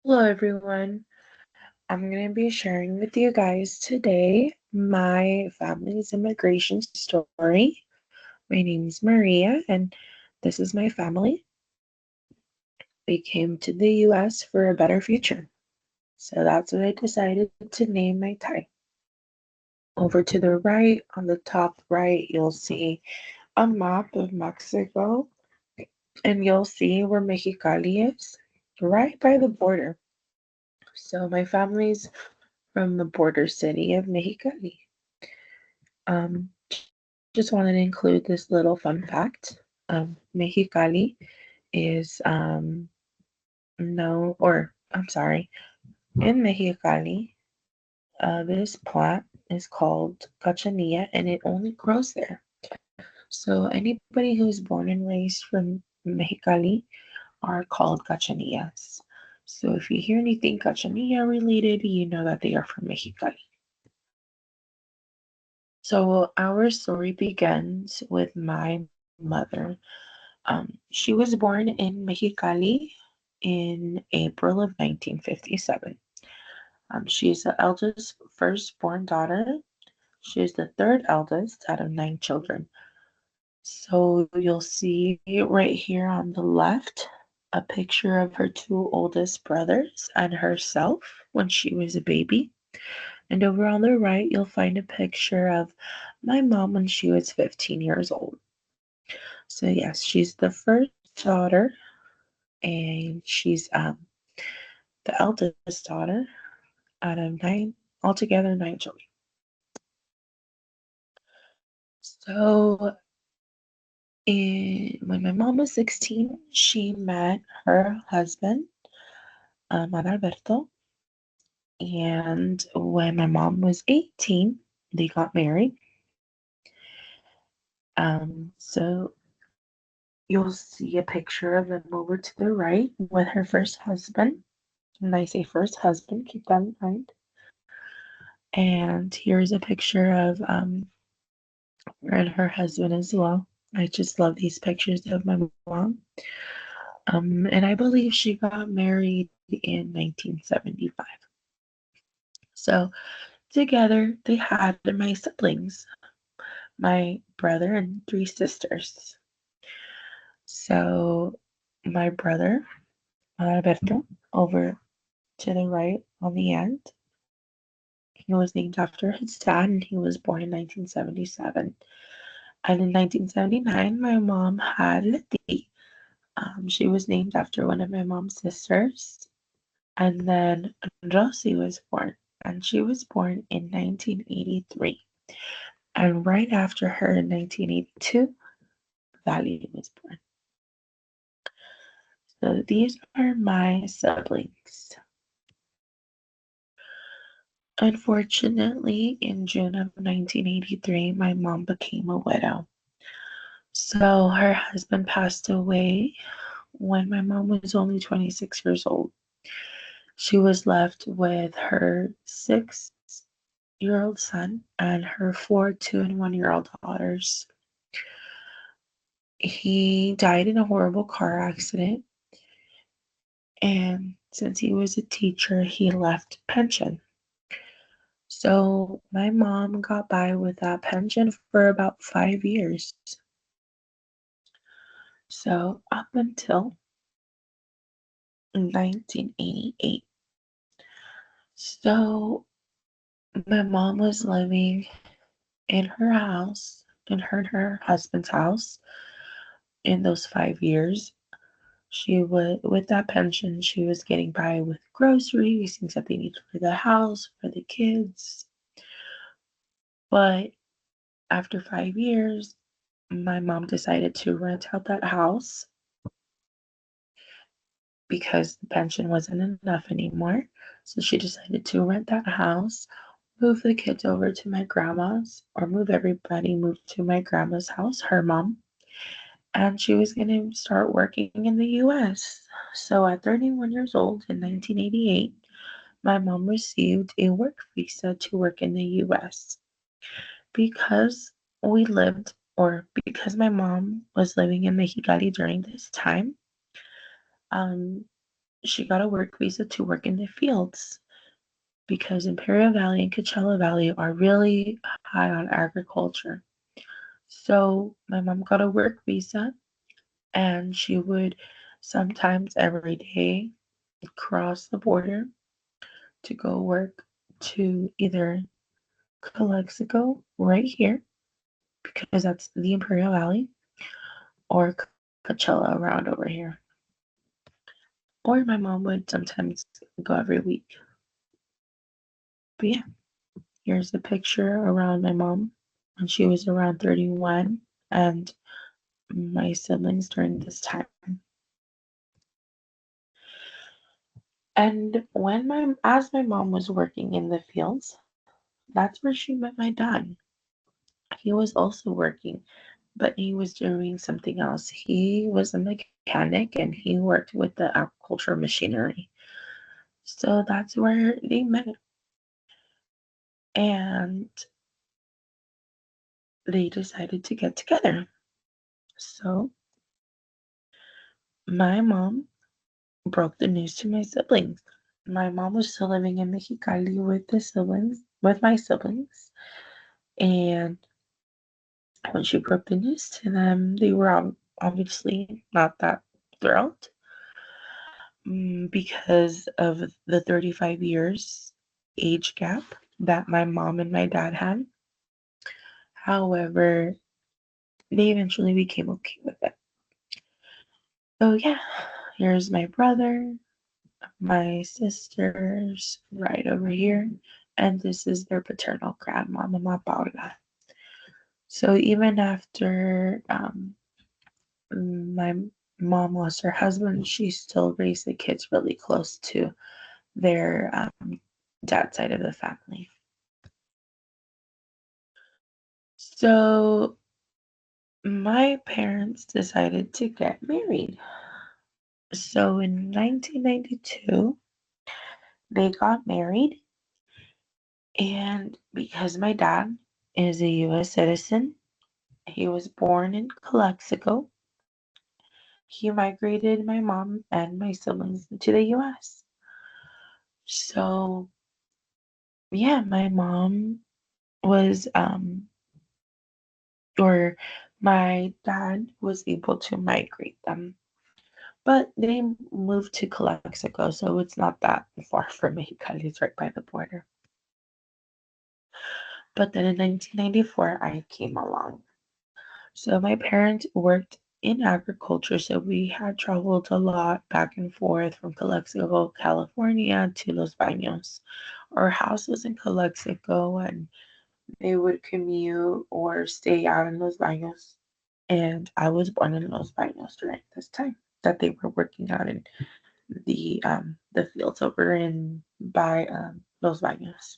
Hello, everyone. I'm going to be sharing with you guys today my family's immigration story. My name is Maria, and this is my family. We came to the US for a better future. So that's what I decided to name my time. Over to the right, on the top right, you'll see a map of Mexico, and you'll see where Mexicali is, right by the border. So my family's from the border city of Mexicali. Just wanted to include this little fun fact. Mexicali is no, or I'm sorry, in Mexicali, this plant is called cachanilla, and it only grows there. So anybody who's born and raised from Mexicali are called cachanillas. So if you hear anything cachanilla related, you know that they are from Mexicali. So our story begins with my mother. She was born in Mexicali in April of 1957. She's the eldest firstborn daughter. She is the third eldest out of nine children. So you'll see right here on the left a picture of her two oldest brothers and herself when she was a baby. And over on the right, you'll find a picture of my mom when she was 15 years old. So, yes, she's the first daughter, and she's the eldest daughter out of nine, altogether nine children. So, when my mom was 16, she met her husband, Alberto. And when my mom was 18, they got married. So you'll see a picture of them over to the right with her first husband. When I say first husband, keep that in mind. And here's a picture of her and her husband as well. I just love these pictures of my mom. And I believe she got married in 1975. So together they had my siblings, my brother and three sisters. So my brother, Alberto, over to the right on the end, he was named after his dad, and he was born in 1977. And in 1979, my mom had Letty. She was named after one of my mom's sisters. And then Rosie was born, and she was born in 1983. And right after her in 1982, Valley was born. So these are my siblings. Unfortunately, in June of 1983, my mom became a widow. So her husband passed away when my mom was only 26 years old. She was left with her 6-year old son and her four 2 and 1-year-old daughters. He died in a horrible car accident, and since he was a teacher, he left pension. So my mom got by with that pension for about 5 years. So up until 1988. So my mom was living in her house, in her husband's house in those 5 years. She would, with that pension, she was getting by with groceries, things that they needed for the house, for the kids. But after 5 years, my mom decided to rent out that house because the pension wasn't enough anymore. So she decided to rent that house, move the kids over to my grandma's, or move to my grandma's house, her mom. And she was going to start working in the US. So at 31 years old in 1988, my mom received a work visa to work in the US. Because we lived, or because my mom was living in Mexicali during this time, um, she got a work visa to work in the fields because Imperial Valley and Coachella Valley are really high on agriculture. So my mom got a work visa and she would sometimes every day cross the border to go work to either Calexico right here because that's the Imperial Valley or Coachella around over here. Or my mom would sometimes go every week. But yeah, here's the picture around my mom when she was around 31 and my siblings during this time. And as my mom was working in the fields, that's where she met my dad. He was also working, but he was doing something else. He was a mechanic and he worked with the agricultural machinery. So that's where they met. And they decided to get together. So my mom broke the news to my siblings. My mom was still living in Mexicali with my siblings. And when she broke the news to them, they were obviously not that thrilled because of the 35 years age gap that my mom and my dad had. However, they eventually became okay with it. So yeah, here's my brother, my sisters right over here, and this is their paternal grandma, Mama Paula. So even after my mom lost her husband, she still raised the kids really close to their dad side of the family. So my parents decided to get married. So in 1992, they got married, and because my dad is a US citizen, he was born in Calexico. He migrated my mom and my siblings to the US. So yeah, my mom was or my dad was able to migrate them. But they moved to Calexico, so it's not that far from Mexicali. It's right by the border. But then in 1994, I came along. So my parents worked in agriculture, so we had traveled a lot back and forth from Calexico, California to Los Baños. Our house was in Calexico, and they would commute or stay out in Los Baños. And I was born in Los Baños during this time that they were working out in the fields over in by Los Baños.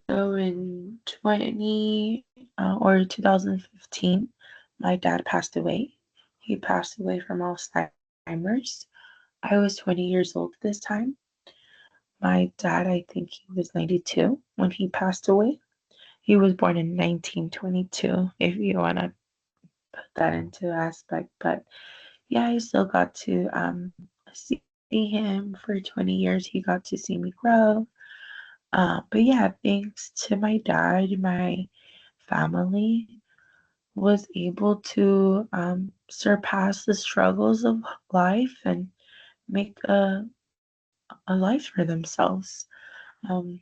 So in 2015, my dad passed away. He passed away from Alzheimer's. I was 20 years old this time. My dad, I think he was 92 when he passed away. He was born in 1922, if you want to put that into aspect. But yeah, I still got to see him for 20 years. He got to see me grow. But yeah, thanks to my dad, my family was able to surpass the struggles of life and make a life for themselves.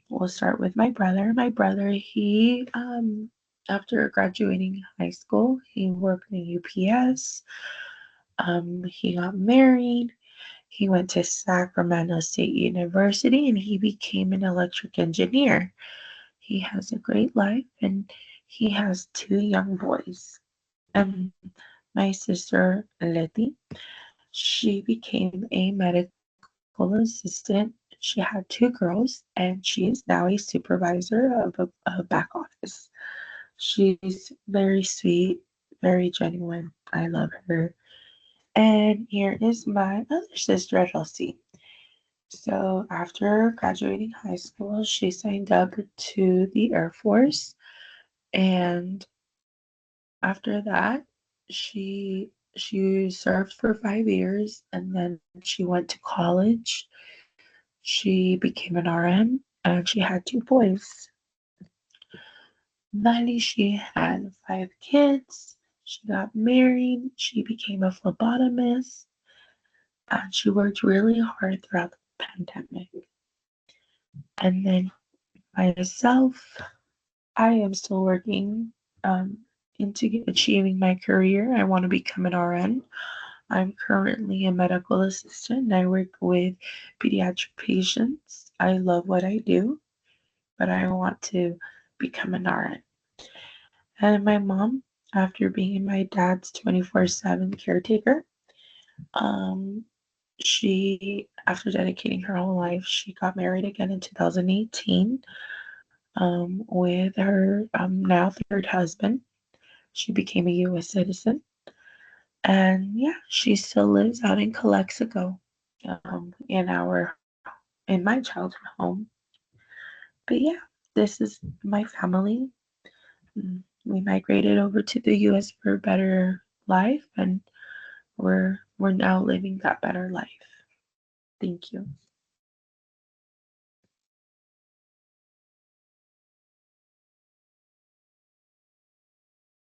We'll start with my brother. My brother, he, after graduating high school, he worked in UPS. He got married. He went to Sacramento State University and he became an electric engineer. He has a great life and he has two young boys. And my sister, Letty, she became a medical assistant. She had two girls and she is now a supervisor of a back office. She's very sweet, very genuine. I love her. And here is my other sister, Elsie. So after graduating high school, she signed up to the Air Force, and after that, she She served for 5 years and then she went to college. She became an RN and she had two boys. Valley, she had 5 kids. She got married. She became a phlebotomist and she worked really hard throughout the pandemic. And then myself, I am still working into achieving my career. I want to become an RN. I'm currently a medical assistant and I work with pediatric patients. I love what I do, but I want to become an RN. And my mom, after being my dad's 24/7 caretaker, um, after dedicating her whole life, she got married again in 2018 with her now third husband. She became a U.S. citizen. And yeah, she still lives out in Calexico, in my childhood home. But yeah, this is my family. We migrated over to the U.S. for a better life, and we're now living that better life. Thank you.